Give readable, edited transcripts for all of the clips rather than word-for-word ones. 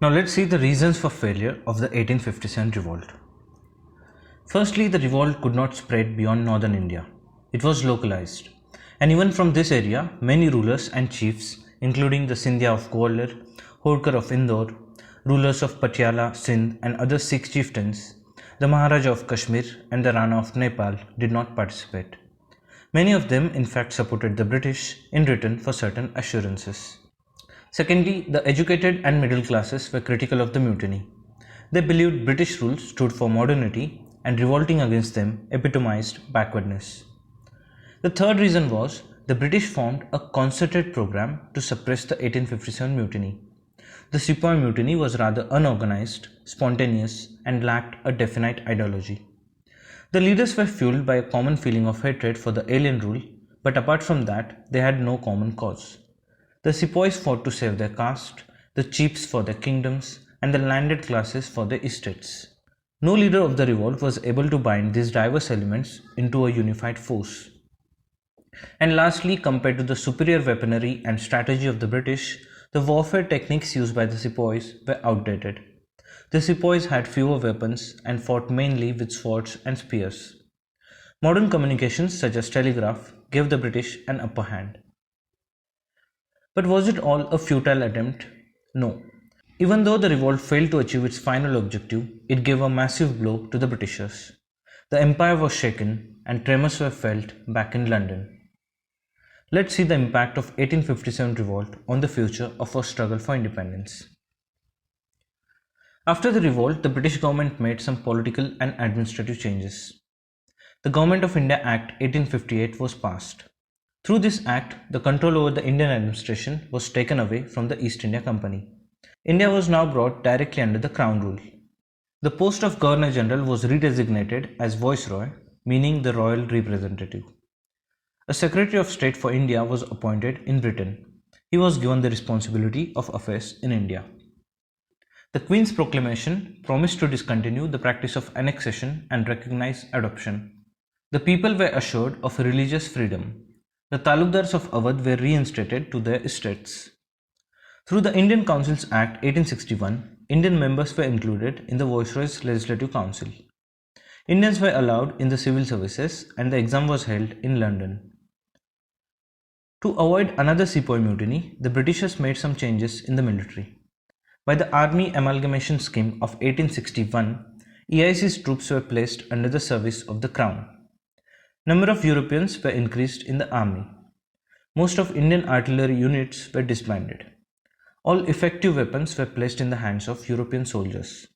Now let's see the reasons for failure of the 1857 revolt. Firstly, the revolt could not spread beyond northern India. It was localized. And even from this area, many rulers and chiefs, including the Scindia of Gwalior, Holkar of Indore, rulers of Patiala, Sindh and other Sikh chieftains, the Maharaja of Kashmir and the Rana of Nepal did not participate. Many of them in fact supported the British in return for certain assurances. Secondly, the educated and middle classes were critical of the mutiny. They believed British rule stood for modernity and revolting against them epitomized backwardness. The third reason was the British formed a concerted program to suppress the 1857 mutiny. The Sepoy mutiny was rather unorganized, spontaneous, and lacked a definite ideology. The leaders were fueled by a common feeling of hatred for the alien rule, but apart from that, they had no common cause. The sepoys fought to save their caste, the chiefs for their kingdoms, and the landed classes for their estates. No leader of the revolt was able to bind these diverse elements into a unified force. And lastly, compared to the superior weaponry and strategy of the British, the warfare techniques used by the sepoys were outdated. The sepoys had fewer weapons and fought mainly with swords and spears. Modern communications such as telegraph gave the British an upper hand. But was it all a futile attempt? No. Even though the revolt failed to achieve its final objective, it gave a massive blow to the Britishers. The empire was shaken and tremors were felt back in London. Let's see the impact of 1857 revolt on the future of our struggle for independence. After the revolt, the British government made some political and administrative changes. The Government of India Act 1858 was passed. Through this act, the control over the Indian administration was taken away from the East India Company. India was now brought directly under the Crown rule. The post of Governor General was redesignated as Viceroy, meaning the royal representative. A Secretary of State for India was appointed in Britain. He was given the responsibility of affairs in India. The Queen's proclamation promised to discontinue the practice of annexation and recognize adoption. The people were assured of religious freedom. The Talukdars of Awadh were reinstated to their estates. Through the Indian Councils Act 1861, Indian members were included in the Viceroy's Legislative Council. Indians were allowed in the civil services and the exam was held in London. To avoid another sepoy mutiny, the Britishers made some changes in the military. By the Army Amalgamation Scheme of 1861, EIC's troops were placed under the service of the Crown. Number of Europeans were increased in the army. Most of Indian artillery units were disbanded. All effective weapons were placed in the hands of European soldiers.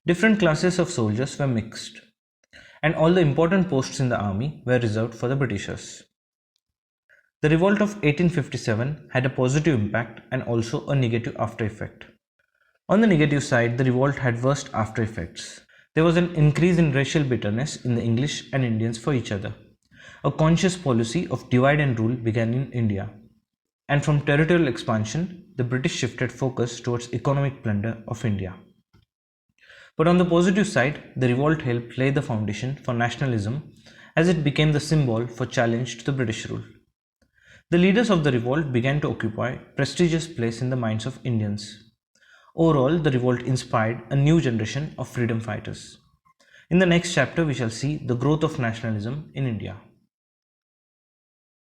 Different classes of soldiers were mixed, and all the important posts in the army were reserved for the Britishers. The revolt of 1857 had a positive impact and also a negative after effect. On the negative side, the revolt had worst after effects. There was an increase in racial bitterness in the English and Indians for each other. A conscious policy of divide and rule began in India. And from territorial expansion, the British shifted focus towards economic plunder of India. But on the positive side, the revolt helped lay the foundation for nationalism as it became the symbol for challenge to the British rule. The leaders of the revolt began to occupy a prestigious place in the minds of Indians. Overall, the revolt inspired a new generation of freedom fighters. In the next chapter, we shall see the growth of nationalism in India.